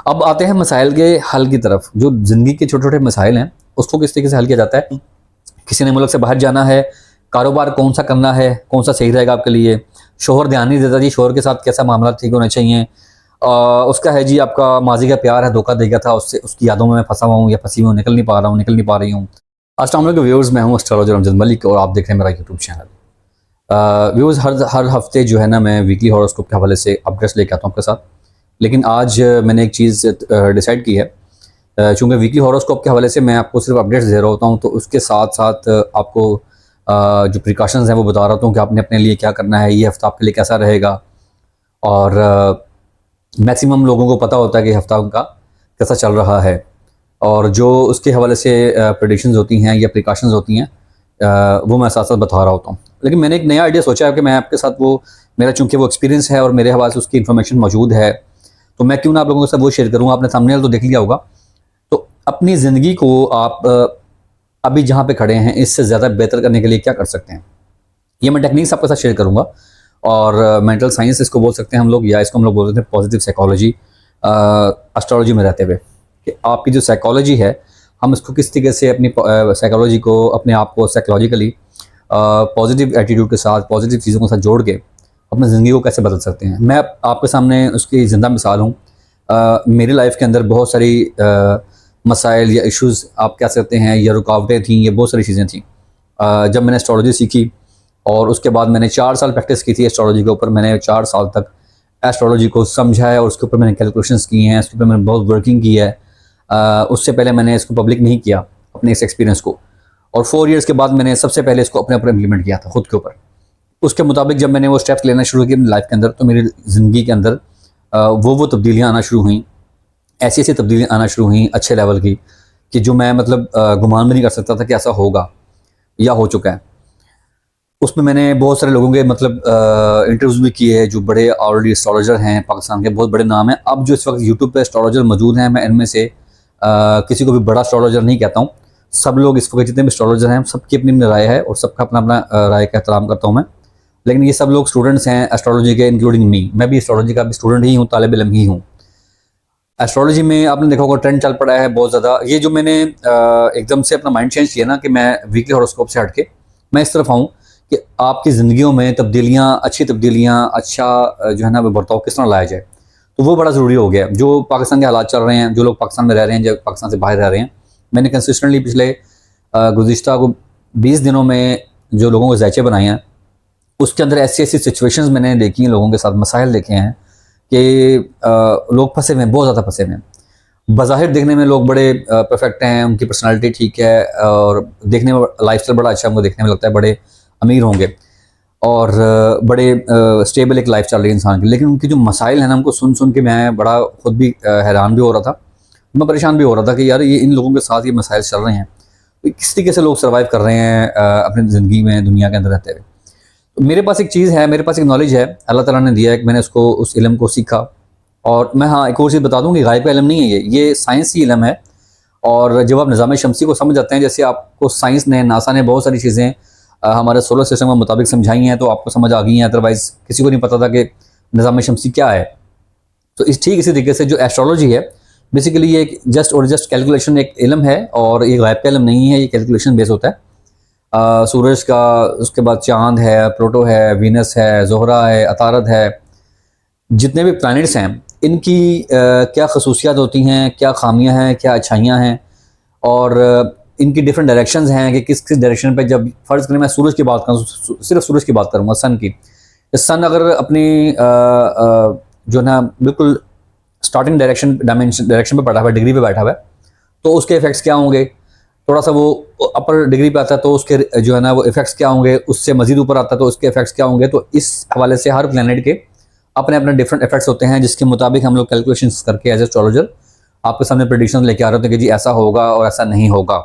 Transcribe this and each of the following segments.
अब आते हैं मसाइल के हल की तरफ। जो ज़िंदगी के छोटे छोटे मसाइल हैं उसको किस तरीके से हल किया जाता है। किसी ने मुल्क से बाहर जाना है, कारोबार कौन सा करना है, कौन सा सही रहेगा आपके लिए। शोहर ध्यान नहीं देता जी, शोहर के साथ कैसा मामला ठीक होने चाहिए। उसका है जी आपका माजी का प्यार है, धोखा दे गया था, उससे उसकी यादों में मैं फंसा हुआ हूँ या फंसी हुई हूँ, निकल नहीं पा रहा हूँ, निकल नहीं पा रही हूँ। अस्सलाम वालेकुम व्यूअर्स, मैं हूँ एस्ट्रोलॉजर अमजद मलिक और आप देख रहे हैं मेरा यूट्यूब चैनल। व्यूअर्स, हर हफ्ते जो है ना मैं वीकली हॉरोस्कोप के हवाले से अपडेट्स लेके आता हूँ आपके साथ। लेकिन आज मैंने एक चीज़ डिसाइड की है। चूँकि वीकली हॉरोस्कोप के हवाले से मैं आपको सिर्फ अपडेट्स दे रहा होता हूँ, तो उसके साथ साथ आपको जो प्रिकॉशंस हैं वो बता रहा हूँ कि आपने अपने लिए क्या करना है, ये हफ्ता आपके लिए कैसा रहेगा। और मैक्सिमम लोगों को पता होता है कि हफ्ता उनका कैसा चल रहा है, और जो उसके हवाले से प्रेडिक्शंस होती हैं या प्रिकॉशंस होती हैं वो मैं साथ साथ बता रहा होता हूँ। लेकिन मैंने एक नया आइडिया सोचा है कि मैं आपके साथ वो, मेरा चूँकि वो एक्सपीरियंस है और मेरे हवाले से उसकी इन्फॉर्मेशन मौजूद है, तो मैं क्यों ना आप लोगों के साथ वो शेयर करूँ। आपने थंबनेल तो देख लिया होगा। तो अपनी ज़िंदगी को आप अभी जहाँ पे खड़े हैं इससे ज़्यादा बेहतर करने के लिए क्या कर सकते हैं, ये मैं टेक्निक्स आपके साथ शेयर करूँगा। और मेंटल साइंस इसको बोल सकते हैं हम लोग, या इसको हम लोग बोल सकते हैं पॉजिटिव साइकोलॉजी, एस्ट्रोलॉजी में रहते हुए, कि आपकी जो साइकोलॉजी है, हम इसको किस तरीके से अपनी साइकोलॉजी को, अपने आप को साइकोलॉजिकली पॉजिटिव एटीट्यूड के साथ, पॉजिटिव चीज़ों के साथ जोड़ के अपनी ज़िंदगी को कैसे बदल सकते हैं। मैं आपके सामने उसकी ज़िंदा मिसाल हूँ। मेरी लाइफ के अंदर बहुत सारी मसाइल या इश्यूज़ आप कह सकते हैं, या रुकावटें थीं, ये बहुत सारी चीज़ें थीं। जब मैंने एस्ट्रोलॉजी सीखी और उसके बाद मैंने 4 साल प्रैक्टिस की थी एस्ट्रोलॉजी के ऊपर। मैंने 4 साल तक एस्ट्रोलॉजी को समझा है और उसके ऊपर मैंने कैलकुलेशंस की हैं, उसके ऊपर मैंने बहुत वर्किंग की है। उससे पहले मैंने इसको पब्लिक नहीं किया, अपने इस एक्सपीरियंस को। और 4 इयर्स के बाद मैंने सबसे पहले इसको अपने ऊपर इम्प्लीमेंट किया था, खुद के ऊपर। उसके मुताबिक जब मैंने वो स्टेप्स लेना शुरू किए अपनी लाइफ के अंदर, तो मेरी ज़िंदगी के अंदर वो तब्दीलियाँ आना शुरू हुई। ऐसी ऐसी तब्दीलियाँ आना शुरू हुई अच्छे लेवल की, कि जो मैं मतलब गुमान भी नहीं कर सकता था कि ऐसा होगा या हो चुका है। उसमें मैंने बहुत सारे लोगों के मतलब इंटरव्यूज़ भी किए हैं जो बड़े ऑलरेडी एस्ट्रोलॉजर हैं, पाकिस्तान के बहुत बड़े नाम हैं। अब जो इस वक्त यूट्यूब पे एस्ट्रोलॉजर मौजूद हैं, मैं इनमें से किसी को भी बड़ा एस्ट्रोलॉजर नहीं कहता हूँ। सब लोग इस वक्त जितने भी एस्ट्रोलॉजर हैं, सबकी अपनी अपनी राय है और सबका अपना अपना राय का एहतराम करता हूँ मैं। लेकिन ये सब लोग स्टूडेंट्स हैं एस्ट्रोलॉजी के, इंक्लूडिंग मी। मैं भी एस्ट्रोलॉजी का भी स्टूडेंट ही हूँ, तालिब इल्म ही हूँ। एस्ट्रोलॉजी में आपने देखा होगा ट्रेंड चल पड़ा है बहुत ज़्यादा। ये जो मैंने एकदम से अपना माइंड चेंज किया ना, कि मैं वीकली हॉरोस्कोप से हट के मैं इस तरफ आऊँ कि आपकी ज़िंदगियों में तब्दीलियाँ, अच्छी तब्दीलियाँ, अच्छा जो है ना वो बर्ताव किस तरह लाया जाए, तो वो बड़ा ज़रूरी हो गया है। जो पाकिस्तान के हालात चल रहे हैं, जो लोग पाकिस्तान में रह रहे हैं, जो पाकिस्तान से बाहर रह रहे हैं, मैंने कंसिस्टेंटली पिछले गुज़िश्ता को 20 दिनों में जो लोगों को ज़ायचे बनाए हैं, उसके अंदर ऐसी ऐसी सिचुएशंस मैंने देखी हैं, लोगों के साथ मसाइल देखे हैं कि लोग फंसे हुए हैं, बहुत ज़्यादा फंसे हुए हैं। बज़ाहिर देखने में लोग बड़े परफेक्ट हैं, उनकी पर्सनालिटी ठीक है और देखने में लाइफस्टाइल बड़ा अच्छा, उनको देखने में लगता है बड़े अमीर होंगे और बड़े स्टेबल एक लाइफ चल रही है इंसान की। लेकिन उनकी जो मसाइल हैं ना, उनको सुन सुन के मैं बड़ा खुद भी हैरान भी हो रहा था, मैं परेशान भी हो रहा था कि यार ये इन लोगों के साथ ये मसाइल चल रहे हैं, तो किस तरीके से लोग सर्वाइव कर रहे हैं अपनी ज़िंदगी में, दुनिया के अंदर रहते हुए। तो मेरे पास एक चीज़ है, मेरे पास एक नॉलेज है, अल्लाह ताला ने दिया है कि मैंने उसको, उस इल्म को सीखा। और मैं, हाँ, एक और चीज़ बता दूँ कि गायब का इल्म नहीं है ये साइंसी इल्म है। और जब आप निज़ाम शमसी को समझ जाते हैं, जैसे आपको साइंस ने, नासा ने बहुत सारी चीज़ें हमारे सोलर सिस्टम के मुताबिक समझाई हैं, तो आपको समझ आ गई हैं। अदरवाइज़ किसी को नहीं पता था कि निज़ाम शमसी क्या है। तो ठीक इसी तरीके से जो एस्ट्रोलॉजी है, बेसिकली ये एक जस्ट कैलकुलेशन, एक इल्म है, और ये गायब का इल्म नहीं है, ये कैलकुलेशन बेस होता है। सूरज का, उसके बाद चाँद है, प्लूटो है, वीनस है, ज़ोहरा है, अतारद है, जितने भी प्लैनेट्स हैं, इनकी क्या खसूसियात होती हैं, क्या खामियां हैं, क्या अच्छाइयाँ हैं, और इनकी डिफरेंट डायरेक्शंस हैं कि किस किस डायरेक्शन पे। जब फ़र्ज़ करें मैं सूरज की बात करूँ, सिर्फ सूरज की बात करूँगा, सन की। सन अगर अपनी जो ना बिल्कुल स्टार्टिंग डायरेक्शन पे बैठा हुआ है, डिग्री पे बैठा हुआ है, तो उसके इफ़ेक्ट्स क्या होंगे। थोड़ा सा वो अपर डिग्री पे आता है तो उसके जो है ना वो इफ़ेक्ट्स क्या होंगे, उससे मज़ीद ऊपर आता है तो उसके इफ़ेक्ट्स क्या होंगे। तो इस हवाले से हर प्लैनेट के अपने अपने डिफरेंट इफेक्ट्स होते हैं, जिसके मुताबिक हम लोग कैलकुलेशंस करके एज एस्ट्रोलॉजर आपके सामने प्रेडिक्शन लेके आ रहे होते हैं कि जी ऐसा होगा और ऐसा नहीं होगा,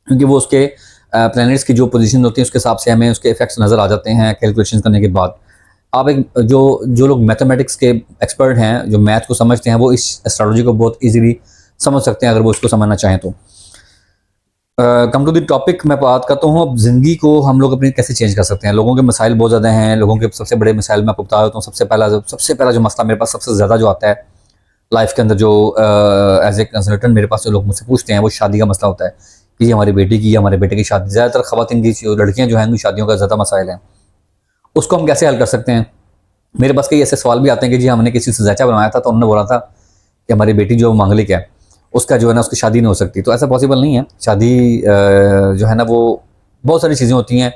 क्योंकि वो उसके प्लैनेट्स की जो पोजीशन होती है उसके हिसाब से हमें उसके इफेक्ट्स नज़र आ जाते हैं कैलकुलेशन करने के बाद। आप एक जो जो लोग मैथमेटिक्स के एक्सपर्ट हैं, जो मैथ को समझते हैं, वो इस एस्ट्रोलॉजी को बहुत ईजीली समझ सकते हैं अगर वो उसको समझना चाहें तो। कम टू द टॉपिक, मैं बात करता हूँ अब ज़िंदगी को हम लोग अपनी कैसे चेंज कर सकते हैं। लोगों के मसाइल बहुत ज़्यादा हैं, लोगों के सबसे बड़े मसाइल मैं आपको बता देता हूँ। सबसे पहला जो मसला मेरे पास सबसे ज़्यादा जो आता है लाइफ के अंदर जो एज ए कंसल्टेंट मेरे पास जो लोग मुझसे पूछते हैं वो शादी का मसला होता है कि हमारी बेटी की, हमारे बेटे की शादी, ज़्यादातर ख़वातीन की जो लड़कियाँ जो हैं उनकी शादियों का ज़्यादा मसाइल हैं, उसको हम कैसे हल कर सकते हैं। मेरे पास कई ऐसे सवाल भी आते हैं कि जी हमने किसी से ज़ायचा बनवाया था तो उन्होंने बोला था कि हमारी बेटी जो मांगलिक है उसका जो है ना उसकी शादी नहीं हो सकती। तो ऐसा पॉसिबल नहीं है। शादी जो है ना वो बहुत सारी चीज़ें होती हैं।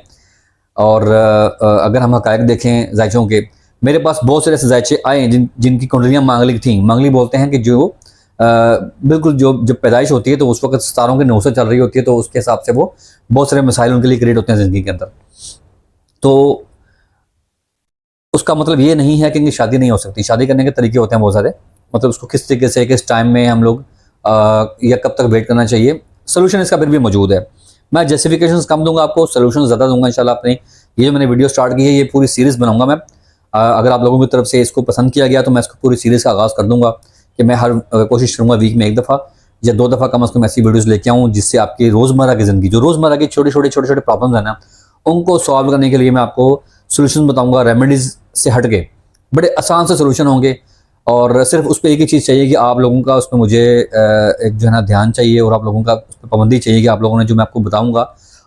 और अगर हम हक़ाइक़ देखें ज़ायचों के, मेरे पास बहुत सारे ऐसे ज़ायचे आए जिनकी कुंडलियाँ मांगलिक थीं। मांगलिक बोलते हैं कि जो बिल्कुल जो जब पैदाइश होती है तो उस वक्त सितारों की नौसत चल रही होती है, तो उसके हिसाब से वो बहुत सारे मसाइल उनके लिए क्रिएट होते हैं ज़िंदगी के अंदर। तो उसका मतलब ये नहीं है कि इनकी शादी नहीं हो सकती। शादी करने के तरीके होते हैं बहुत सारे, मतलब उसको किस तरीके से, किस टाइम में हम लोग या कब तक वेट करना चाहिए, सोल्यूशन इसका फिर भी मौजूद है। मैं जस्टिफिकेशंस कम दूंगा आपको, सोल्यूशन ज़्यादा दूंगा इंशाल्लाह। अपनी ये जो मैंने वीडियो स्टार्ट की है ये पूरी सीरीज़ बनाऊंगा मैं। अगर आप लोगों की तरफ से इसको पसंद किया गया तो मैं इसको पूरी सीरीज़ का आगाज़ कर दूंगा कि मैं हर कोशिश करूँगा वीक में 1 दफ़ा या 2 दफ़ा कम अज़ कम ऐसी वीडियोज़ लेके आऊँ जिससे आपकी रोज़मर्रा की ज़िंदगी, जो रोज़मर्रा के छोटे-छोटे प्रॉब्लम्स हैं ना, उनको सॉल्व करने के लिए मैं आपको सोल्यूशन बताऊँगा। रेमेडीज़ से हट के बड़े आसान से सोल्यूशन होंगे। और सिर्फ उस पर एक ही चीज़ चाहिए कि आप लोगों का उस पर मुझे एक जो है ना ध्यान चाहिए, और आप लोगों का उस पर पाबंदी चाहिए कि आप लोगों ने जो मैं आपको बताऊँगा,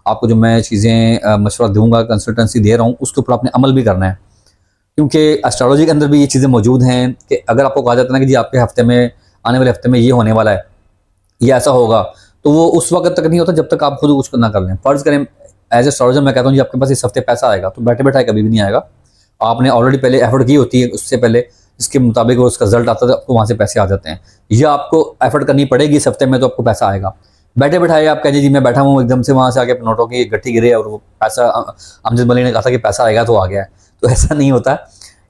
आपको जो मैं चीज़ें मशवरा दूँगा, कंसल्टेंसी दे रहा हूँ, उसके ऊपर आपने अमल भी करना है। क्योंकि एस्ट्रोलॉजी के अंदर भी ये चीज़ें मौजूद हैं कि अगर आपको कहा जाता है ना कि जी आपके हफ्ते में, आने वाले हफ्ते में ये होने वाला है, ये ऐसा होगा, तो वो उस वक्त तक नहीं होता जब तक आप खुद कुछ ना कर लें। फ़र्ज़ करें एज एस्ट्रोलॉजर मैं कहता हूँ जी आपके पास इस हफ्ते पैसा आएगा, तो बैठे बैठाए कभी भी नहीं आएगा। आपने ऑलरेडी पहले एफर्ट की होती है, उससे पहले इसके मुताबिक वो उसका रिजल्ट आता है, तो आपको वहाँ से पैसे आ जाते हैं। या आपको एफर्ट करनी पड़ेगी इस हफ्ते में तो आपको पैसा आएगा। बैठे बैठाए आप कहें जी मैं बैठा हूँ, एकदम से वहाँ से आके नोटों की गट्ठी गिरे और वो पैसा, अमजद मलिक ने कहा था कि पैसा आएगा तो आ गया है, तो ऐसा नहीं होता।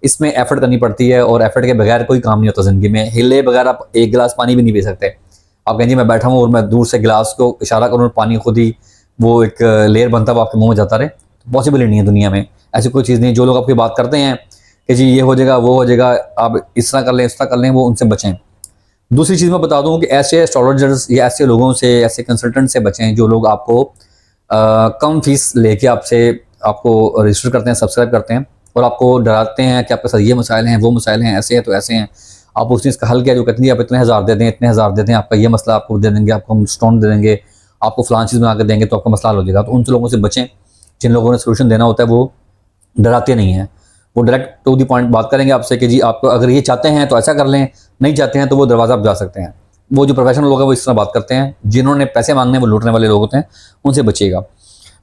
इसमें एफर्ट करनी पड़ती है, और एफर्ट के बगैर कोई काम नहीं होता ज़िंदगी में। हिले बगैर आप एक गिलास पानी भी नहीं पी सकते। आप कहें जी मैं बैठा हूँ और मैं दूर से गिलास को इशारा करूँ और पानी खुद ही वो एक लेयर बनता हुआ आपके मुंह में जाता रहे, तो पॉसिबल ही नहीं है दुनिया में। ऐसी कोई चीज़ नहीं। जो लोग आपकी बात करते हैं कि जी ये हो जाएगा, वो हो जाएगा, आप इस तरह कर लें, इस तरह कर लें, वो उनसे बचें। दूसरी चीज़ मैं बता दूँ कि ऐसे एस्ट्रोलॉजर्स या ऐसे लोगों से, ऐसे कंसल्टेंट से बचें जो लोग आपको कम फीस लेके आपको रजिस्टर करते हैं, सब्सक्राइब करते हैं, और आपको डराते हैं कि आपके साथ ये मसाइल हैं, वो मसाइल हैं, ऐसे हैं तो ऐसे हैं। आप उसने इसका हल किया, जो कहते हैं आप इतने हज़ार दे दें, इतने हज़ार दे दें, आपका ये मसला आपको दे देंगे, आपको हम स्टोन दे देंगे, आपको फलां चीज़ बना के देंगे तो आपका मसला हल हो जाएगा। तो उन लोगों से बचें जिन लोगों ने सोल्यूशन देना होता है, वो डराते नहीं हैं। वो डायरेक्ट टू द पॉइंट बात करेंगे आपसे कि जी आपको अगर ये चाहते हैं तो ऐसा कर लें, नहीं चाहते हैं तो वो दरवाज़ा आप जा सकते हैं। वो जो प्रोफेशनल लोग हैं वो इस तरह बात करते हैं। जिन्होंने पैसे मांगने, वो लूटने वाले लोग होते हैं, उनसे बचिएगा।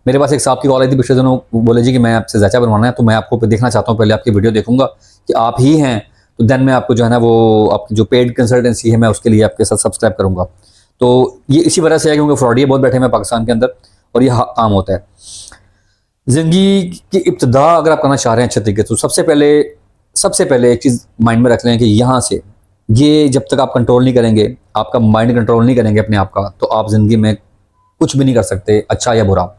मेरे पास एक साहब की कॉल आई थी पिछले दिनों, बोले जी कि मैं आपसे ज़ायचा बनवाना है, तो मैं आपको देखना चाहता हूँ, पहले आपकी वीडियो देखूंगा कि आप ही हैं, तो देन मैं आपको जो है ना वो आपकी जो पेड कंसल्टेंसी है मैं उसके लिए आपके साथ सब्सक्राइब करूँगा। तो ये इसी वजह से है क्योंकि फ्रॉडिये बहुत बैठे हैं पाकिस्तान के अंदर, और ये आम होता है। ज़िंदगी की इब्तिदा अगर आप करना चाह रहे हैं अच्छे तरीके से, तो सबसे पहले एक चीज़ माइंड में रख लें कि यहाँ से ये जब तक आप कंट्रोल नहीं करेंगे, आपका माइंड कंट्रोल नहीं करेंगे अपने आप का, तो आप ज़िंदगी में कुछ भी नहीं कर सकते, अच्छा या बुरा।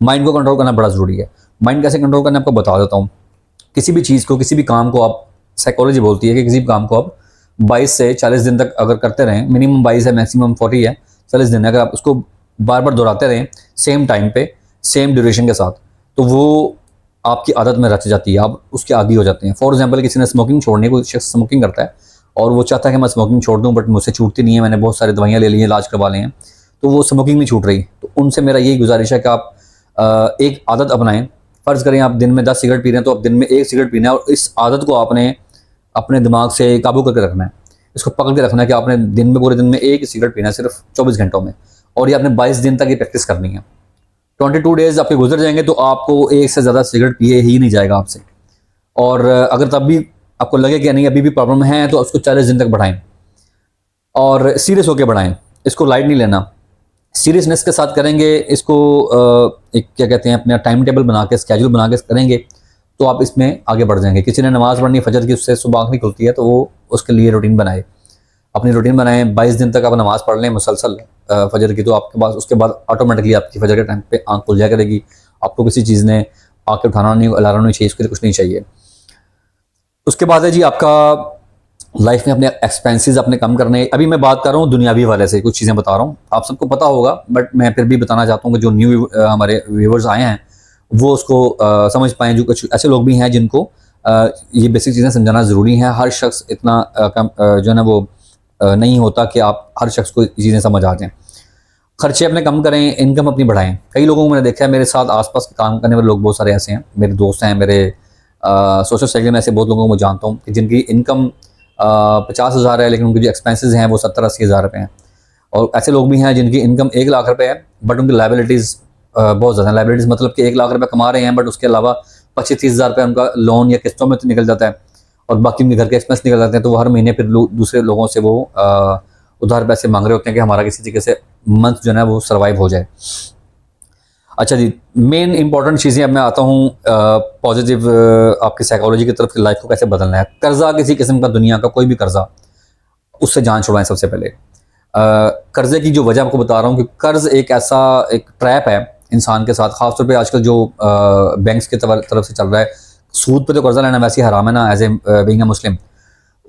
माइंड को कंट्रोल करना बड़ा ज़रूरी है। माइंड कैसे कंट्रोल करना आपको बता देता हूँ। किसी भी चीज़ को, किसी भी काम को, आप साइकोलॉजी बोलती है कि किसी भी काम को आप 22 से 40 दिन तक अगर करते रहें, मिनिमम 22 है, मैक्सिमम 40 है, 40 दिन अगर आप उसको बार बार दोहराते रहें सेम टाइम पे, सेम ड्यूरेशन के साथ, तो वो आपकी आदत में रच जाती है, आप उसके आदी हो जाते हैं। फॉर एग्जाम्पल किसी ने स्मोकिंग छोड़नी, कोई शख्स स्मोकिंग करता है और वो चाहता है कि मैं स्मोकिंग छोड़ दूँ, बट मुझसे छूटती नहीं है, मैंने बहुत सारी दवाइयाँ ले ली हैं, इलाज करवा लिए हैं, तो वो स्मोकिंग नहीं छूट रही। तो उनसे मेरा यही गुजारिश है कि आप एक आदत अपनाएं। फ़र्ज़ करें आप दिन में 10 सिगरेट पी रहे हैं, तो आप दिन में 1 सिगरेट पीना है, और इस आदत को आपने अपने दिमाग से काबू करके रखना है। इसको पकड़ के रखना है कि आपने दिन में, पूरे दिन में 1 सिगरेट पीना है सिर्फ 24 घंटों में, और ये आपने 22 दिन तक ये प्रैक्टिस करनी है। 22 डेज़ आपके गुजर जाएंगे तो आपको एक से ज़्यादा सिगरेट पिए ही नहीं जाएगा आपसे। और अगर तब भी आपको लगे कि नहीं अभी भी प्रॉब्लम है, तो उसको 40 दिन तक बढ़ाएं, और सीरियस होकर बढ़ाएं। इसको लाइट नहीं लेना, सीरियसनेस के साथ करेंगे इसको। एक क्या कहते हैं, अपना टाइम टेबल बना के, स्केड्यूल बना के करेंगे तो आप इसमें आगे बढ़ जाएंगे। किसी ने नमाज़ पढ़नी फजर की, उससे सुबह आँख नहीं खुलती है, तो वो उसके लिए रूटीन बनाए, अपनी रूटीन बनाएं। 22 दिन तक आप नमाज़ पढ़ लें मुसलसल फजर की, तो आपके पास उसके बाद ऑटोमेटिकली आपकी फजर के टाइम पे आँख खुल जाया करेगी। आपको किसी चीज़ ने आके उठाना नहीं, अलार्म नहीं चाहिए, उसके लिए कुछ नहीं चाहिए। उसके बाद है जी आपका लाइफ में अपने एक्सपेंसेस अपने कम करने। अभी मैं बात कर रहा हूँ दुनियावी वाले से, कुछ चीज़ें बता रहा हूँ, आप सबको पता होगा, बट मैं फिर भी बताना चाहता हूँ कि जो न्यू हमारे व्यूवर्स आए हैं वो उसको समझ पाएँ। जो कुछ ऐसे लोग भी हैं जिनको ये बेसिक चीज़ें समझाना ज़रूरी है। हर शख्स इतना जो है ना वो नहीं होता कि आप हर शख्स को चीज़ें समझ आ जाएं। खर्चे अपने कम करें, इनकम अपनी बढ़ाएं। कई लोगों को मैंने देखा है, मेरे साथ आसपास काम करने वाले लोग बहुत सारे ऐसे हैं, मेरे दोस्त हैं, मेरे सोशल साइकिल में ऐसे बहुत लोगों को मैं जानता हूँ कि जिनकी इनकम 50,000 है, लेकिन उनके जो एक्सपेंसेस हैं वो 70-80 हज़ार रुपये हैं। और ऐसे लोग भी हैं जिनकी इनकम 1 लाख रुपये है, बट उनकी लाइबिलिटीज़ बहुत ज़्यादा है। लाइबिलिटीज़ मतलब कि 1 लाख रुपये कमा रहे हैं, बट उसके अलावा 25-30 हज़ार रुपये उनका लोन या किस्तों में तो निकल जाता है, और बाकी उनके घर के एक्सपेंस निकल जाते हैं। तो वो हर महीने फिर दूसरे लोगों से वो उधार पैसे मांग रहे होते हैं कि हमारा किसी तरीके से मंथ जो है वो सर्वाइव हो जाए। अच्छा जी, मेन इंपॉर्टेंट चीज़ें अब मैं आता हूँ पॉजिटिव आपकी साइकोलॉजी की तरफ, लाइफ को कैसे बदलना है। कर्जा किसी किस्म का, दुनिया का कोई भी कर्जा, उससे जान छुड़वाएं सबसे पहले। कर्जे की जो वजह आपको बता रहा हूँ कि कर्ज एक ऐसा एक ट्रैप है इंसान के साथ, खासतौर पे आजकल जो बैंक्स की तरफ से चल रहा है। सूद पे तो कर्जा लेना वैसे ही हराम है ना, एज ए बीइंग अ मुस्लिम,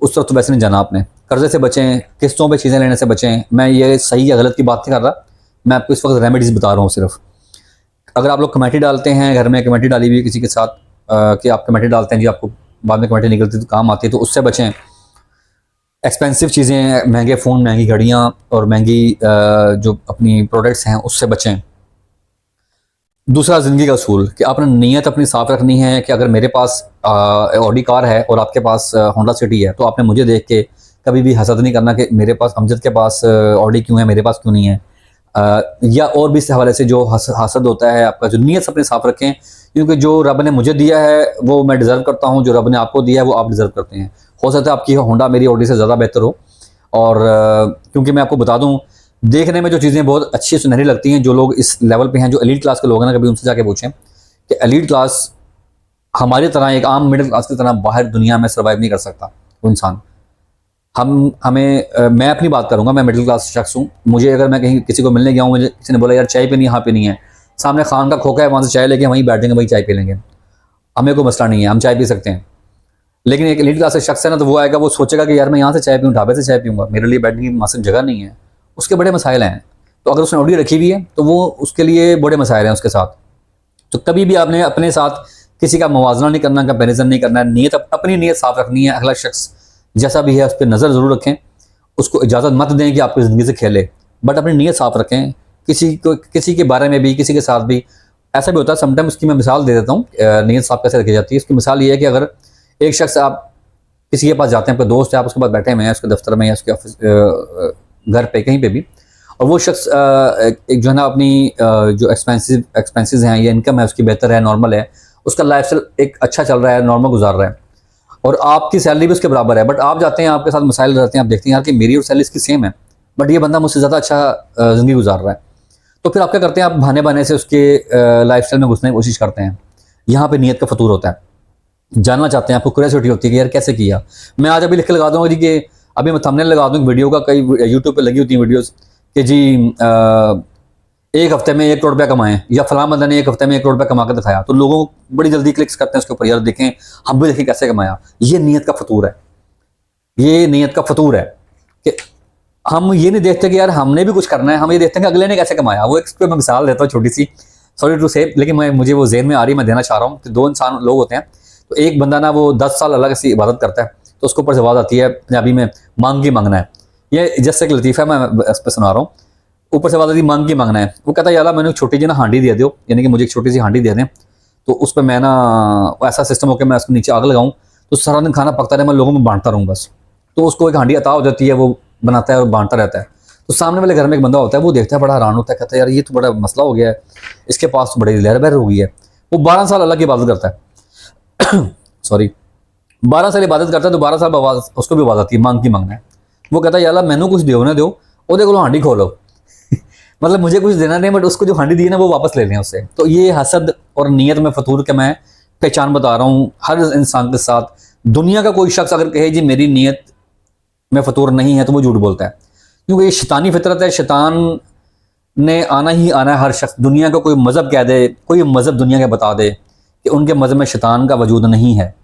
उस तरफ तो वैसे नहीं जाना आपने। कर्जे से बचें, किस्तों पे चीज़ें लेने से बचें। मैं ये सही या गलत की बात नहीं कर रहा, मैं आपको इस वक्त रेमेडीज़ बता रहा हूँ सिर्फ। अगर आप लोग कमेटी डालते हैं, घर में कमेटी डाली हुई है किसी के साथ, कि आप कमेटी डालते हैं जी, आपको बाद में कमेटी निकलती तो काम आती है, तो उससे बचें। एक्सपेंसिव चीज़ें, महंगे फ़ोन, महंगी घड़ियाँ और महंगी जो अपनी प्रोडक्ट्स हैं उससे बचें। दूसरा, ज़िंदगी का असूल कि आपने नीयत अपनी साफ़ रखनी है कि अगर मेरे पास ऑडी कार है और आपके पास होंडा सिटी है, तो आपने मुझे देख के कभी भी हसद नहीं करना कि मेरे पास, अमजद के पास ऑडी क्यों है, मेरे पास क्यों नहीं है। या और भी इस हवाले से जो हसद होता है आपका, जो नीयत अपने साफ़ रखें, क्योंकि जो रब ने मुझे दिया है वो मैं डिज़र्व करता हूँ, जो रब ने आपको दिया है वो आप डिज़र्व करते हैं। हो सकता है आपकी होंडा मेरी ऑडी से ज़्यादा बेहतर हो। और क्योंकि मैं आपको बता दूँ, देखने में जो चीज़ें बहुत अच्छी सुनहरी लगती हैं, जो लोग इस लेवल पे हैं, जो एलीट क्लास के लोग हैं ना, कभी उनसे जाके पूछें कि एलीट क्लास हमारी तरह, एक आम मिडिल क्लास की तरह बाहर दुनिया में सर्वाइव नहीं कर सकता वो इंसान। मैं अपनी बात करूंगा, मैं मिडिल क्लास शख्स हूँ। मुझे अगर मैं कहीं किसी को मिलने गया हूँ, मुझे किसी ने बोला यार चाय पीनी, यहाँ पीनी है, सामने खान का खोखा है, वहाँ से चाय लेके वहीं बैठेंगे, वहीं चाय पी लेंगे, हमें कोई मसला नहीं है, हम चाय पी सकते हैं। लेकिन एक एलीट क्लास का शख्स है ना, तो वो आएगा, वो सोचेगा कि यार मैं यहाँ से चाय पीऊँ, ढाबे से चाय पीऊँगा, मेरे लिए बैठने की मुनासिब जगह नहीं है। उसके बड़े मसाइल हैं। तो अगर उसने ऑडी रखी हुई है तो वो उसके लिए बड़े मसाइल हैं उसके साथ। तो कभी भी आपने अपने साथ किसी का मुवाजना नहीं करना, कंपेरिजन नहीं करना है। नीयत, अपनी नीयत साफ रखनी है। अगला शख्स जैसा भी है उस पर नज़र ज़रूर रखें, उसको इजाज़त मत दें कि आपकी ज़िंदगी से खेले, बट अपनी नीयत साफ रखें। किसी के बारे में भी, किसी के साथ भी ऐसा भी होता है समटाइम। उसकी मैं मिसाल दे देता हूँ, नीयत साफ कैसे रखी जाती है। इसकी मिसाल ये है कि अगर एक शख्स, आप किसी के पास जाते हैं, आपका दोस्त है, आप उसके पास बैठे हुए हैं, उसके दफ्तर में या उसके ऑफिस, घर पे, कहीं पे भी, और वो शख्स एक जो है ना अपनी जो एक्सपेंसेस हैं या इनकम है उसकी बेहतर है, नॉर्मल है, उसका लाइफस्टाइल एक अच्छा चल रहा है, नॉर्मल गुजार रहा है, और आपकी सैलरी भी उसके बराबर है, बट आप जाते हैं, आपके साथ मसाइल रहते हैं, आप देखते हैं यार कि मेरी और सैलरी इसकी सेम है, बट ये बंदा मुझसे ज़्यादा अच्छा ज़िंदगी गुजार रहा है। तो फिर आप क्या करते हैं, आप बहाने से उसके लाइफस्टाइल में घुसने की कोशिश करते हैं। यहाँ पे नीयत का फतूर होता है। जानना चाहते हैं, आपको क्यूरियोसिटी होती है कि यार कैसे किया। मैं आज अभी लिख के लगा दूंगा जी कि अभी मैं थंबनेल लगा दूंगा वीडियो का, कई यूट्यूब पे लगी होती हैं वीडियोस कि जी 1 हफ्ते में 1 करोड़ रुपया कमाएं, या फलां बंदा ने 1 हफ्ते में 1 करोड़ रुपया कमा कर दिखाया, तो लोगों बड़ी जल्दी क्लिक्स करते हैं उसके ऊपर, यार देखें हम भी देखें कैसे कमाया। ये नीयत का फतूर है, ये नीयत का फतूर है कि हम ये नहीं देखते कि यार हमने भी कुछ करना है, हम ये देखते हैं कि अगले ने कैसे कमाया। वो एक मैं मिसाल देता हूँ छोटी सी, सॉरी टू से, लेकिन मुझे वो जेहन में आ रही, मैं देना चाह रहा हूँ कि 2 इंसान लोग होते हैं। तो एक बंदा ना वो 10 साल अलग से इबादत करता है, तो उसके ऊपर से आवाज़ आती है पंजाबी में, मांग की मांगना है। ये जैसे एक लतीफ़ा है, मैं इस पर सुना रहा हूँ। ऊपर से आवाज़ आती है मांग की मांगना है। वो कहता है यार मैंने एक छोटी जी ना हांडी दे दो, यानी कि मुझे एक छोटी सी हांडी दे दें, तो उस पर मैं ना ऐसा सिस्टम हो कि मैं उसके नीचे आग लगाऊँ, तो सारा दिन खाना पकता रहे, मैं लोगों में बांटता रहूँ बस। तो उसको एक हांडी अता हो जाती है, वो बनाता है और बांटता रहता है। तो सामने वाले घर में एक बंदा होता है, वो देखता है, बड़ा हैरान होता है, कहता है यार ये तो बड़ा मसला हो गया है, इसके पास तो बड़ी लहर बहर हो गई है। वो 12 साल अल्लाह की इबादत करता है सॉरी 12 साल इबादत करता है, तो 12 साल उसको भी आवाज़ आती है मांग की मांगना है। वो कहता है यार मैनू कुछ दो ना दो, ओदे को हांडी खोलो मतलब मुझे कुछ देना नहीं, बट उसको जो हांडी दी है ना वो वापस ले लें उससे। तो ये हसद और नीयत में फतूर के मैं पहचान बता रहा हूँ हर इंसान के साथ। दुनिया का कोई शख्स अगर कहे जी मेरी नीयत में फतूर नहीं है, तो वो झूठ बोलता है, क्योंकि ये शैतानी फितरत है। शैतान ने आना ही आना है। हर शख्स, दुनिया का कोई मज़हब कह दे, कोई मज़हब दुनिया के बता दे कि उनके मज़हब में शैतान का वजूद नहीं है,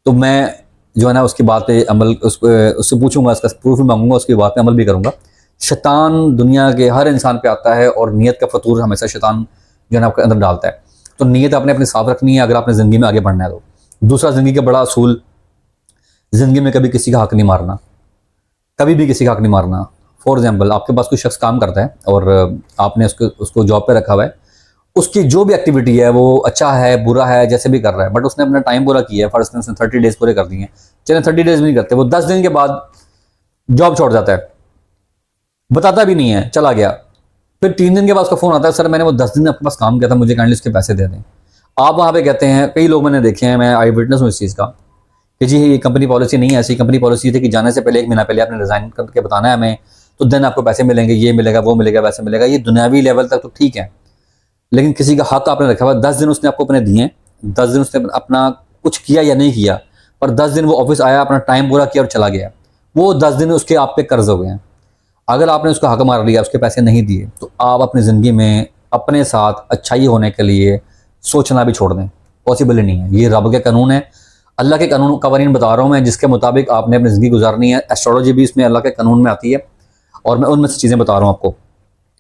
तो मैं जो है ना उसकी बात पे अमल, उससे पूछूंगा, उसका प्रूफ भी मांगूंगा, उसकी बात पे अमल भी करूंगा। शैतान दुनिया के हर इंसान पे आता है, और नीयत का फतूर हमेशा शैतान जो है ना आपके अंदर डालता है। तो नीयत आपने अपनी साफ रखनी है अगर आपने ज़िंदगी में आगे बढ़ना है तो। दूसरा, ज़िंदगी का बड़ा असूल, ज़िंदगी में कभी किसी का हक नहीं मारना। कभी भी किसी का हक नहीं मारना। फॉर एग्जाम्पल, आपके पास कोई शख्स काम करता है और आपने उसको जॉब पे रखा हुआ है, उसकी जो भी एक्टिविटी है वो अच्छा है बुरा है जैसे भी कर रहा है, बट उसने अपना टाइम पूरा किया है, फॉर इंस्टेंस 30 डेज पूरे कर दिए हैं, चले 30 डेज भी नहीं करते, वो 10 दिन के बाद जॉब छोड़ जाता है, बताता भी नहीं है, चला गया। फिर 3 दिन के बाद उसका फोन आता है, सर मैंने वो 10 दिन आपके पास काम किया था, मुझे काइंडली उसके पैसे दे दें। आप वहां पे कहते हैं, कई लोग मैंने देखे हैं, मैं आई विटनेस हूँ इस चीज़ का, कि जी ये कंपनी पॉलिसी नहीं है ऐसी। कंपनी पॉलिसी थी कि जाने से पहले 1 महीना पहले आपने रिजाइन करके बताना है हमें, तो देन आपको पैसे मिलेंगे, ये मिलेगा वो मिलेगा वैसे मिलेगा। ये दुनियावी लेवल तक तो ठीक है, लेकिन किसी का हक आपने रखा हुआ, 10 दिन उसने आपको अपने दिए, 10 दिन उसने अपना कुछ किया या नहीं किया, पर 10 दिन वो ऑफिस आया, अपना टाइम पूरा किया और चला गया, वो 10 दिन उसके आप पे कर्ज हो गए हैं। अगर आपने उसका हक मार लिया, उसके पैसे नहीं दिए, तो आप अपनी ज़िंदगी में अपने साथ अच्छाई होने के लिए सोचना भी छोड़ दें, पॉसिबल ही नहीं है। ये रब के कानून है, अल्लाह के कानून कवानीन बता रहा हूँ मैं, जिसके मुताबिक आपने अपनी ज़िंदगी गुजारनी है। एस्ट्रोलॉजी भी इसमें अल्लाह के कानून में आती है, और मैं उनमें से चीज़ें बता रहा हूँ आपको।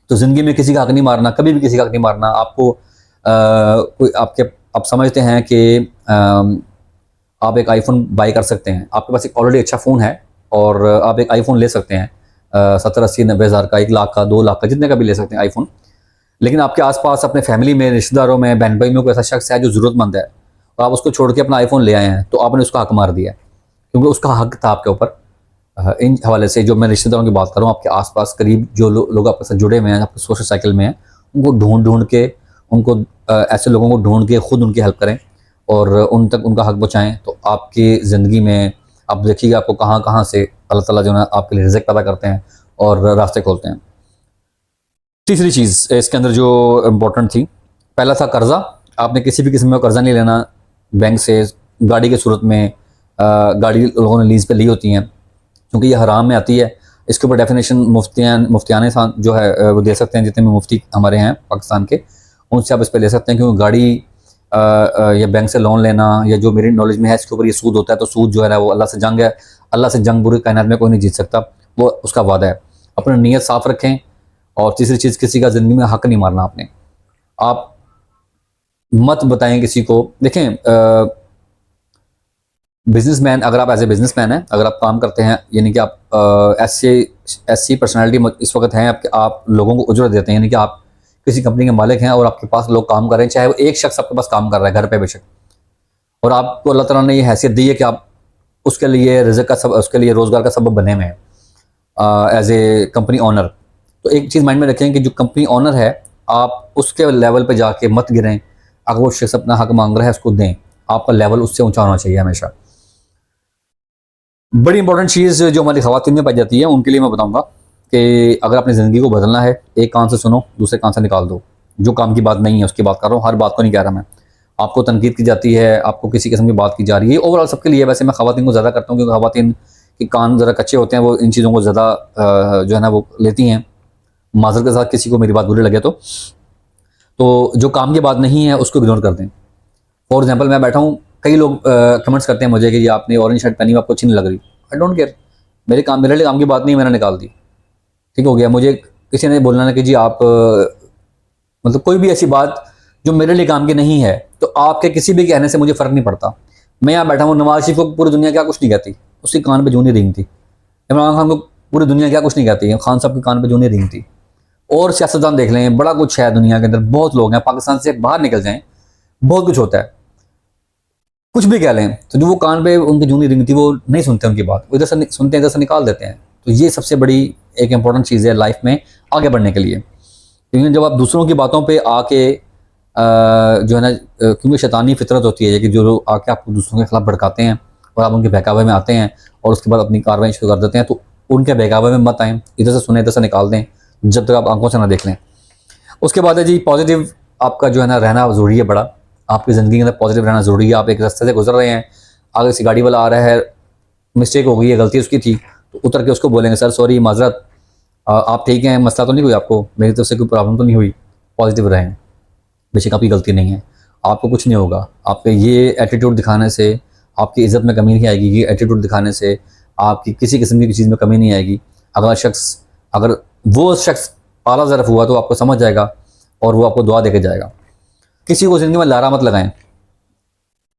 तो ज़िंदगी में किसी का हक नहीं मारना, कभी भी किसी का हक नहीं मारना। आपको कोई आपके आप समझते हैं कि आप एक आईफोन बाई कर सकते हैं, आपके पास एक ऑलरेडी अच्छा फ़ोन है और आप एक आईफोन ले सकते हैं, 70-80-90 हज़ार का, 1 लाख का, 2 लाख का, जितने का भी ले सकते हैं आईफोन। लेकिन आपके आसपास अपने फैमिली में, रिश्तेदारों में, बहन भाई में कोई ऐसा शख्स है जो ज़रूरतमंद है, और आप उसको छोड़ के अपना आईफोन ले आए हैं, तो आपने उसका हक मार दिया, क्योंकि उसका हक था आपके ऊपर। इन हवाले से जो मैं रिश्तेदारों की बात कर रहा हूँ, आपके आसपास करीब जो लोग आपके साथ जुड़े हुए हैं, आपके सोशल साइकिल में हैं, उनको ढूंढ ढूंढ के, उनको ऐसे लोगों को ढूंढ के खुद उनकी हेल्प करें और उन तक उनका हक पहुँचाएँ। तो आपकी ज़िंदगी में आप देखिएगा आपको कहाँ कहाँ से अल्लाह ताला जो है आपके लिए रिज़्क़ पैदा करते हैं और रास्ते खोलते हैं। तीसरी चीज़ इसके अंदर जो इम्पोर्टेंट थी, पहला था कर्ज़ा। आपने किसी भी किस्म का कर्ज़ा नहीं लेना बैंक से। गाड़ी की सूरत में गाड़ी लोगों ने लीज़ पे ली होती हैं, क्योंकि ये हराम में आती है। इसके ऊपर डेफिनेशन मुफ्तियान जो है वो दे सकते हैं, जितने भी मुफ्ती हमारे हैं पाकिस्तान के, उनसे आप इस पर ले सकते हैं। क्योंकि गाड़ी या बैंक से लोन लेना, या जो मेरी नॉलेज में है इसके ऊपर ये सूद होता है, तो सूद जो है ना वो अल्लाह से जंग है। अल्लाह से जंग पूरी कायनात में कोई नहीं जीत सकता, वो उसका वादा है। अपनी नीयत साफ़ रखें। और तीसरी चीज़, किसी का ज़िंदगी में हक नहीं मारना आपने। आप मत बताएं किसी को। देखें, बिजनेसमैन, अगर आप एज ए बिजनेसमैन हैं, अगर आप काम करते हैं, यानी कि आप ऐसी पर्सनालिटी इस वक्त हैं आप लोगों को उजरत देते हैं, यानी कि आप किसी कंपनी के मालिक हैं और आपके पास लोग काम कर रहे हैं, चाहे वो एक शख्स आपके पास काम कर रहा है घर पे बेशक, और आपको अल्लाह ताला ने ये हैसियत दी है कि आप उसके लिए रिज़्क़ का उसके लिए रोज़गार का सबब बने हुए हैं एज ए कंपनी ओनर। तो एक चीज़ माइंड में रखें कि जो कंपनी ओनर है, आप उसके लेवल पे जाके मत गिरें। अगर वो शख्स अपना हक मांग रहा है, उसको दें। आपका लेवल उससे ऊंचा होना चाहिए हमेशा। बड़ी इंपॉर्टेंट चीज़ जो हमारी ख़वातीन में पाई जाती है, उनके लिए मैं बताऊंगा कि अगर अपनी ज़िंदगी को बदलना है, एक कान से सुनो, दूसरे कान से निकाल दो। जो काम की बात नहीं है उसकी बात कर रहा हूँ, हर बात को नहीं कह रहा मैं। आपको तनकीद की जाती है, आपको किसी किस्म की बात की जा रही है, ओवरऑल सबके लिए। वैसे मैं ख़वातीन को ज़्यादा करता हूँ, क्योंकि ख़वातीन के कान ज़रा कच्चे होते हैं, वो इन चीज़ों को ज़्यादा जो है ना वो लेती हैं। माज़रत के साथ किसी को मेरी बात बुरी लगे तो जो काम की बात नहीं है उसको इग्नोर कर दें। फॉर एग्जाम्पल, मैं बैठा हूँ, कई लोग कमेंट्स करते हैं मुझे कि ये आपने ऑरेंज शर्ट पहनी, आपको अच्छी नहीं लग रही। आई डोंट केयर, मेरे लिए काम की बात नहीं, मैंने निकाल दी, ठीक हो गया। मुझे किसी ने बोलना ना कि जी आप मतलब कोई भी ऐसी बात जो मेरे लिए काम की नहीं है, तो आपके किसी भी कहने से मुझे फ़र्क नहीं पड़ता। मैं यहाँ बैठा हूँ, नवाज शरीफ को पूरी दुनिया क्या कुछ नहीं कहती, उसकी कान पर जूनी रिंग थी। इमरान खान को पूरी दुनिया क्या कुछ नहीं कहती, खान साहब की कान पर जूनी रिंग थी। और सियासतदान देख लें, बड़ा कुछ है दुनिया के अंदर, बहुत लोग हैं। पाकिस्तान से बाहर निकल जाएं, बहुत कुछ होता है, कुछ भी कह लें, तो जो वो कान पे उनकी जूनी रिंग थी, वो नहीं सुनते उनकी बात, इधर से सुनते हैं, इधर से निकाल देते हैं। तो ये सबसे बड़ी एक इंपॉर्टेंट चीज़ है लाइफ में आगे बढ़ने के लिए। क्योंकि जब आप दूसरों की बातों पे आके जो है ना, क्योंकि शैतानी फितरत होती है कि जो लोग आके आपको दूसरों के खिलाफ भड़काते हैं और आप उनके बहकावे में आते हैं और उसके बाद अपनी कार्रवाई शुरू कर देते हैं, तो उनके बहकावे में मत आएँ, इधर से सुने, इधर से निकाल दें, जब तक आप आंखों से ना देख लें। उसके बाद है जी पॉजिटिव, आपका जो है ना रहना ज़रूरी है बड़ा। आपकी ज़िंदगी के अंदर पॉजिटिव रहना ज़रूरी है। आप एक रास्ते से गुजर रहे हैं, आगे से गाड़ी वाला आ रहा है, मिस्टेक हो गई है, गलती उसकी थी, तो उतर के उसको बोलेंगे, सर सॉरी, माजरत, आप ठीक हैं, मसला तो नहीं हुई आपको, मेरी तरफ से कोई प्रॉब्लम तो नहीं हुई। पॉजिटिव रहें, बेशक आपकी गलती नहीं है, आपको कुछ नहीं होगा। आपके ये एटीट्यूड दिखाने से आपकी इज़्ज़त में कमी नहीं आएगी, ये एटीट्यूड दिखाने से आपकी किसी किस्म की चीज़ में कमी नहीं आएगी। अगर वो शख्स आला ज़रफ़ हुआ तो आपको समझ जाएगा और वो आपको दुआ देके जाएगा। किसी को ज़िंदगी में लारा मत लगाएं।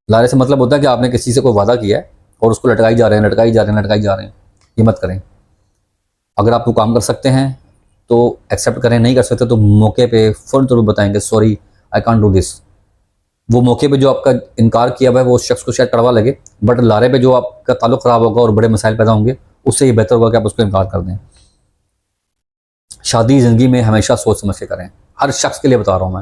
लारे से मतलब होता है कि आपने किसी से कोई वादा किया है और उसको लटकाई जा रहे हैं, लटकाई जा रहे हैं, लटकाई जा रहे हैं, ये मत करें। अगर आप वो काम कर सकते हैं तो एक्सेप्ट करें, नहीं कर सकते तो मौके पे फ़ौरन तौर पर बताएंगे sorry I can't do this. वो मौके पे जो आपका इनकार किया हुआ है वो उस शख्स को शायद कड़वा लगे, बट लारे पे जो आपका ताल्लुक ख़राब होगा और बड़े मसाइल पैदा होंगे, उससे ये बेहतर होगा कि आप उसको इनकार कर दें। शादी ज़िंदगी में हमेशा सोच समझ के करें, हर शख्स के लिए बता रहा हूँ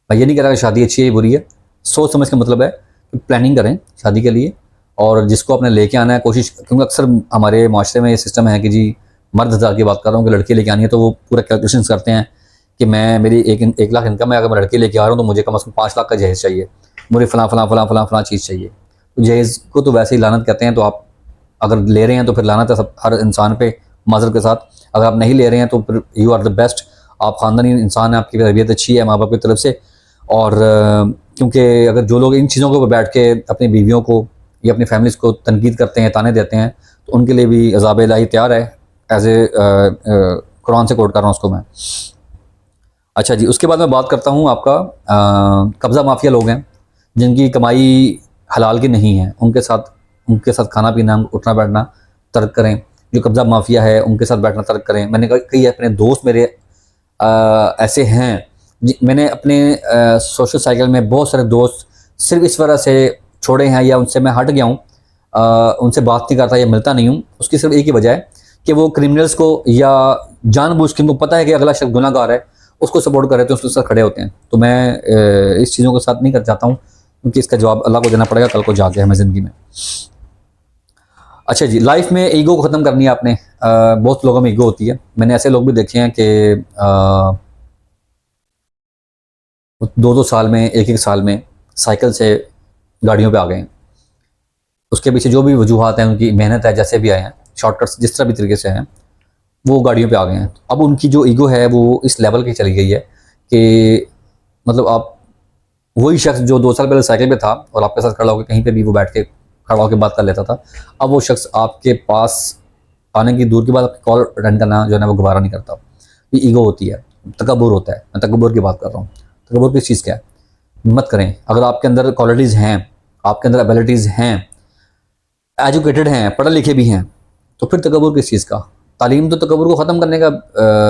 मैं ये नहीं कह रहा कि शादी अच्छी है बुरी है। सोच समझ के मतलब है कि प्लानिंग करें शादी के लिए, और जिसको आपने लेके आना है कोशिश, क्योंकि अक्सर हमारे माशरे में ये सिस्टम है कि जी, मर्द हज़ार की बात कर रहा हूँ कि लड़की लेके आनी है तो वो पूरा कैलकुलेशन करते हैं कि मेरी 1 लाख इनकम है, अगर मैं लड़की लेके आ रहा हूँ तो मुझे कम से कम 5 लाख का जहेज़ चाहिए, मुझे फ़लाँ फ़लाँ फ़लाँ फ़लाँ फ़लाँ चीज़ चाहिए। तो जहेज़ को तो वैसे ही लानत कहते हैं, तो आप अगर ले रहे हैं तो फिर लानत है सब हर इंसान पे माज़रत के साथ। अगर आप नहीं ले रहे हैं तो फिर यू आर द बेस्ट, आप ख़ानदानी इंसान हैं, आपकी तरबियत अच्छी है माँ बाप की तरफ से। और क्योंकि अगर जो लोग इन चीज़ों के ऊपर बैठ के अपनी बीवियों को या अपनी फैमिलीज़ को तनकीद करते हैं, ताने देते हैं, तो उनके लिए भी अज़ाब इलाही तैयार है। एज़ ए कुरान से कोट कर रहा हूँ उसको मैं। अच्छा जी, उसके बाद मैं बात करता हूँ आपका कब्ज़ा माफिया लोग हैं जिनकी कमाई हलाल की नहीं है, उनके साथ खाना पीना, उठना बैठना तर्क करें। जो कब्ज़ा माफिया है उनके साथ बैठना तर्क करें। मैंने कई अपने दोस्त मेरे ऐसे हैं, मैंने अपने सोशल साइकिल में बहुत सारे दोस्त सिर्फ इस वजह से छोड़े हैं या उनसे मैं हट गया हूँ, उनसे बात नहीं करता या मिलता नहीं हूँ। उसकी सिर्फ एक ही वजह है कि वो क्रिमिनल्स को या जानबूझ के, उनको पता है कि अगला शख्स गुनाहगार है, उसको सपोर्ट कर रहे थे, उसके साथ खड़े होते हैं। तो मैं इस चीज़ों के साथ नहीं कर चाहता हूँ, क्योंकि इसका जवाब अल्लाह को देना पड़ेगा कल को जाके हमें ज़िंदगी में। अच्छा जी, लाइफ में ईगो को ख़त्म करनी है आपने। बहुत लोगों में ईगो होती है, मैंने ऐसे लोग भी देखे हैं कि 2-2 साल में, 1-1 साल में साइकिल से गाड़ियों पे आ गए हैं। उसके पीछे जो भी वजूहात हैं, उनकी मेहनत है, जैसे भी आए हैं, शॉर्टकट्स जिस तरह भी तरीके से हैं, वो गाड़ियों पे आ गए हैं। अब उनकी जो ईगो है वो इस लेवल की चली गई है कि मतलब आप वही शख्स जो 2 साल पहले साइकिल पे था और आपके साथ खड़ा होकर कहीं पे भी वो बैठ के खड़ा होकर बात कर लेता था, अब वो शख्स आपके पास आने की दूर की बात, आपकी कॉल अटेंड करना जो है ना वो दोबारा नहीं करता। ये ईगो होती है, तकब्बुर होता है। मैं तकब्बुर की बात कर रहा हूँ। तकब्बुर किस चीज़ का है? मत करें। अगर आपके अंदर क्वालिटीज़ हैं, आपके अंदर एबिलिटीज़ हैं, एजुकेटेड हैं, पढ़े लिखे भी हैं, तो फिर तकब्बुर किस चीज़ का? तालीम तो तकब्बुर को ख़त्म करने का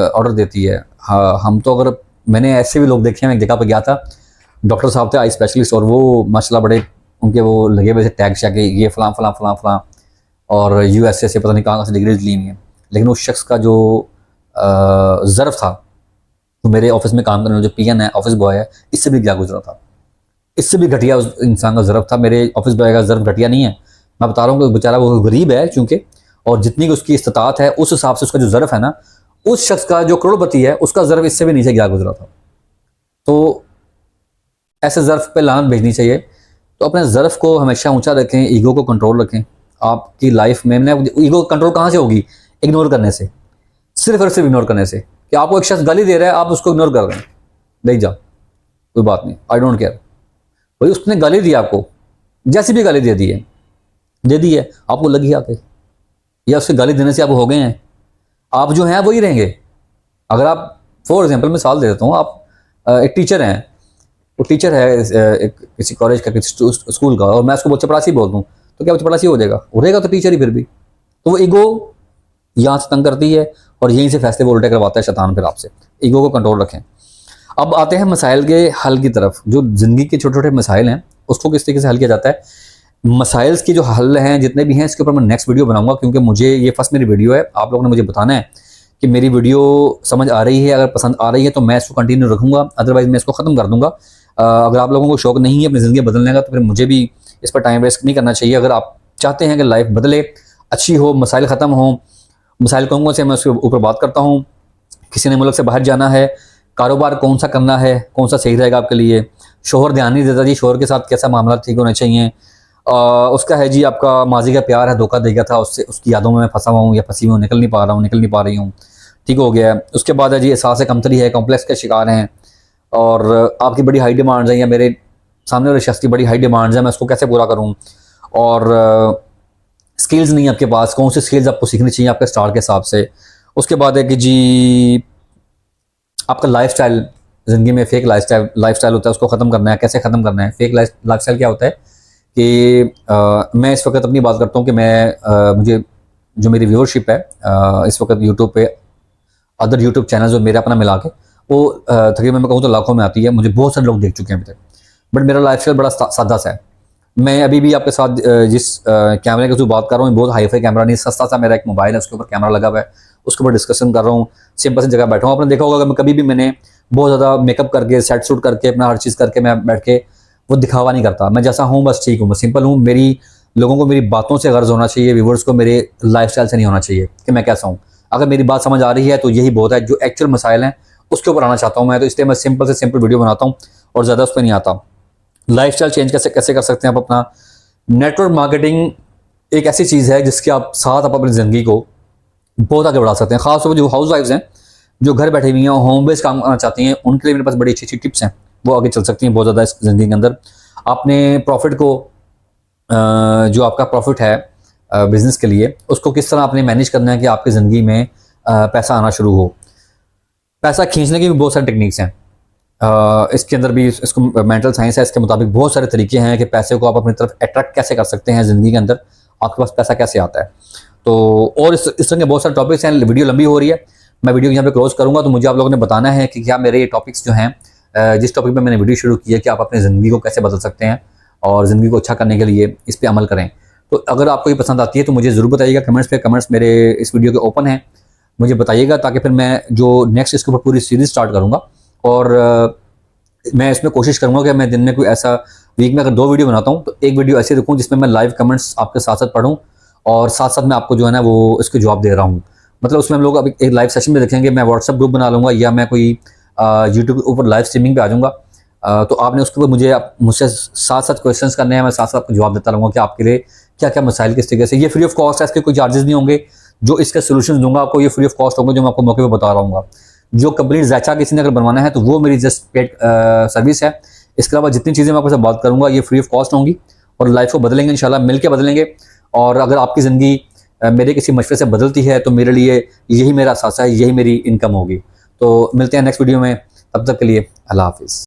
ऑर्डर देती है। हाँ, हम तो अगर, मैंने ऐसे भी लोग देखे हैं, एक जगह पर गया था, डॉक्टर साहब थे आई स्पेशलिस्ट, और वो माशाल्लाह बड़े उनके वो लगे हुए थे टैग शैग, ये फ़लाँ फ़लाँ फ़लाँ फ़लाँ, और यूएसए से पता नहीं कहाँ से डिग्रीज ली हुई हैं। लेकिन उस शख्स का जो ज़र्फ़ था, वो मेरे ऑफिस में काम करने वाला जो पीएन है, ऑफिस बॉय है, इससे भी क्या गुजरा था, इससे भी घटिया उस इंसान का ज़र्फ़ था। मेरे ऑफिस बॉय का ज़र्फ़ घटिया नहीं है, मैं बता रहा हूँ कि बेचारा वो गरीब है चूँकि, और जितनी की उसकी इस्तिताअत है उस हिसाब से उसका जो ज़र्फ़ है ना, उस शख्स का जो करोड़पति है उसका ज़र्फ़ इससे भी नीचे गया गुजरा था। तो ऐसे ज़र्फ़ पे लानत भेजनी चाहिए। तो अपने ज़र्फ़ को हमेशा ऊंचा रखें, ईगो को कंट्रोल रखें। आपकी लाइफ में ईगो कंट्रोल कहाँ से होगी? इग्नोर करने से, सिर्फ और सिर्फ इग्नोर करने से। कि आपको एक शख्स गाली दे रहा है, आप उसको इग्नोर कर रहे हैं, नहीं जा, कोई बात नहीं, आई डोंट केयर। भाई उसने गाली दी आपको, जैसी भी गाली दे दी है, आपको लगी आके, या उससे गाली देने से आप हो गए हैं, आप जो हैं वही रहेंगे। अगर आप, फॉर एग्जाम्पल मिसाल दे देता हूँ, आप एक टीचर हैं, वो टीचर है एक किसी कॉलेज का, किसी स्कूल का, और मैं उसको चपरासी बोल दूँ, तो क्या वो चपरासी हो जाएगा? हो जाएगा तो टीचर ही फिर भी। तो वो ईगो यहाँ से तंग करती है और यहीं से फैसले वो उल्टे करवाता है शैतान फिर आपसे। ईगो को कंट्रोल रखें। अब आते हैं मसाइल के हल की तरफ। जो ज़िंदगी के छोटे छोटे मसाइल हैं उसको किस तरीके से हल किया जाता है, मसाइल्स की जो हल हैं जितने भी हैं, इसके ऊपर मैं नेक्स्ट वीडियो बनाऊंगा, क्योंकि मुझे ये फर्स्ट मेरी वीडियो है। आप लोगों ने मुझे बताना है कि मेरी वीडियो समझ आ रही है। अगर पसंद आ रही है तो मैं इसको कंटिन्यू रखूँगा, अदरवाइज़ मैं इसको ख़त्म कर दूँगा। अगर आप लोगों को शौक नहीं है अपनी ज़िंदगी बदलने का, तो फिर मुझे भी इस पर टाइम वेस्ट नहीं करना चाहिए। अगर आप चाहते हैं कि लाइफ बदले, अच्छी हो, मसाइल ख़त्म हों, मसाइल कौन से मैं उसके ऊपर बात करता हूँ। किसी ने मुल्क से बाहर जाना है, कारोबार कौन सा करना है, कौन सा सही रहेगा आपके लिए, शोहर ध्यान नहीं देता जी, शोहर के साथ कैसा मामला ठीक होने चाहिए, उसका है जी आपका माजी का प्यार है, धोखा दे गया था, उससे उसकी यादों में मैं फंसा हुआ हूँ या फंसी हुई हूँ, निकल नहीं पा रहा हूँ, निकल नहीं पा रही हूँ, ठीक हो गया है। उसके बाद है जी एहसास कमतरी है, कॉम्प्लेक्स के शिकार हैं, और आपकी बड़ी हाई डिमांड्स हैं, या मेरे सामने वाले शख्स की बड़ी हाई डिमांड्स हैं, मैं उसको कैसे पूरा करूँ, और स्किल्स नहीं आपके पास, कौन सी स्किल्स आपको सीखनी चाहिए आपके स्टार के हिसाब से। उसके बाद है कि जी आपका लाइफस्टाइल, ज़िंदगी में फेक लाइफस्टाइल होता है, उसको ख़त्म करना है। कैसे ख़त्म करना है? फेक लाइफस्टाइल क्या होता है कि मैं इस वक्त अपनी बात करता हूँ कि मुझे जो मेरी व्यूअरशिप है इस वक्त यूट्यूब पे, अदर यूट्यूब चैनल जो मेरे अपना मिला के, वो तकरीबन मैं कहूँ तो लाखों में आती है। मुझे बहुत सारे लोग देख चुके हैं अभी तक, बट मेरा लाइफस्टाइल बड़ा सादा सा है। मैं अभी भी आपके साथ जिस कैमरे की जो बात कर रहा हूँ, बहुत हाई फाई कैमरा नहीं, सस्ता सा मेरा एक मोबाइल है, उसके ऊपर कैमरा लगा हुआ है, उसके ऊपर डिस्कशन कर रहा हूँ, सिंपल सी जगह बैठा हूँ। आपने देखा होगा कभी भी मैंने बहुत ज़्यादा मेकअप करके, सेट सूट करके, अपना हर चीज़ करके मैं बैठ के वो दिखावा नहीं करता। मैं जैसा हूँ बस ठीक हूँ, मैं सिंपल हूँ। मेरी लोगों को मेरी बातों से गर्ज होना चाहिए, व्यूवर्स को मेरे लाइफस्टाइल से नहीं होना चाहिए कि मैं कैसा हूँ। अगर मेरी बात समझ आ रही है तो यही बहुत है। जो एक्चुअल मसाइल हैं उसके ऊपर आना चाहता हूँ मैं, तो इसलिए मैं सिंपल से सिंपल वीडियो बनाता हूँ और ज़्यादा उस पर नहीं आता। लाइफस्टाइल चेंज कैसे कैसे कर सकते हैं आप अपना? नेटवर्क मार्केटिंग एक ऐसी चीज़ है जिसके आप साथ आप अपनी ज़िंदगी को बहुत आगे बढ़ा सकते हैं। खासतौर पर जो हाउस वाइफ्स हैं, जो घर बैठी हुई हैं, होम बेस्ड काम करना चाहती हैं, उनके लिए मेरे पास बड़ी अच्छी अच्छी टिप्स हैं, वो आगे चल सकती हैं बहुत ज़्यादा इस ज़िंदगी के अंदर। आपने प्रॉफिट को जो आपका प्रॉफिट है बिजनेस के लिए, उसको किस तरह आपने मैनेज करना है कि आपकी ज़िंदगी में पैसा आना शुरू हो। पैसा खींचने की भी बहुत सारी टेक्निक्स हैं। इसके अंदर भी इसको मेंटल साइंस है, इसके मुताबिक बहुत सारे तरीके हैं कि पैसे को आप अपनी तरफ अट्रैक्ट कैसे कर सकते हैं ज़िंदगी के अंदर, आपके पास पैसा कैसे आता है। तो और इस तरह के बहुत सारे टॉपिक्स हैं। वीडियो लंबी हो रही है, मैं वीडियो यहाँ पे क्लोज करूँगा, तो मुझे आप लोगों ने बताना है कि क्या मेरे ये टॉपिक्स जो हैं, जिस टॉपिक पे मैंने वीडियो शुरू की है कि आप अपनी ज़िंदगी को कैसे बदल सकते हैं और ज़िंदगी को अच्छा करने के लिए इस पर अमल करें। तो अगर आपको ये पसंद आती है तो मुझे ज़रूर बताइएगा कमेंट्स पे। कमेंट्स मेरे इस वीडियो के ओपन हैं, मुझे बताइएगा, ताकि फिर मैं जो नेक्स्ट इसके ऊपर पूरी सीरीज़ स्टार्ट करूँगा। और मैं इसमें कोशिश करूँगा कि मैं दिन में कोई ऐसा, वीक में अगर 2 वीडियो बनाता हूँ तो एक वीडियो ऐसी रखूँ जिसमें मैं लाइव कमेंट्स आपके साथ साथ पढ़ूँ और साथ साथ मैं आपको जो है ना वो इसके जवाब दे रहा हूँ। मतलब उसमें हम लोग अभी एक लाइव सेशन में देखेंगे, मैं व्हाट्सएप ग्रुप बना लूँगा या मैं कोई यूट्यूब के ऊपर लाइव स्ट्रीमिंग पे आ जाऊँगा। तो आपने उसके ऊपर मुझसे साथ साथ क्वेश्चंस करने हैं, मैं साथ साथ आपको जवाब देता रहूँगा कि आपके लिए क्या क्या मसाइल किस तरीके से। ये फ्री ऑफ कॉस्ट है, इसके कोई चार्जेस नहीं होंगे। जो इसके सोल्यूशन दूंगा आपको ये फ्री ऑफ कॉस्ट होंगे, जो मैं आपको मौके पर बता रहा हूँ। जो कंप्लीट ज़ैचा किसी ने अगर बनवाना है तो वो मेरी जस्ट पेड सर्विस है। इसके अलावा जितनी चीज़ें मैं आपसे बात करूँगा ये फ्री ऑफ कॉस्ट होंगी और लाइफ को बदलेंगे इंशाल्लाह, मिल के बदलेंगे। और अगर आपकी ज़िंदगी मेरे किसी मशवरे से बदलती है तो मेरे लिए यही मेरा असासा है, यही मेरी इनकम होगी। तो मिलते हैं नेक्स्ट वीडियो में, तब तक के लिए अल्लाह हाफिज़।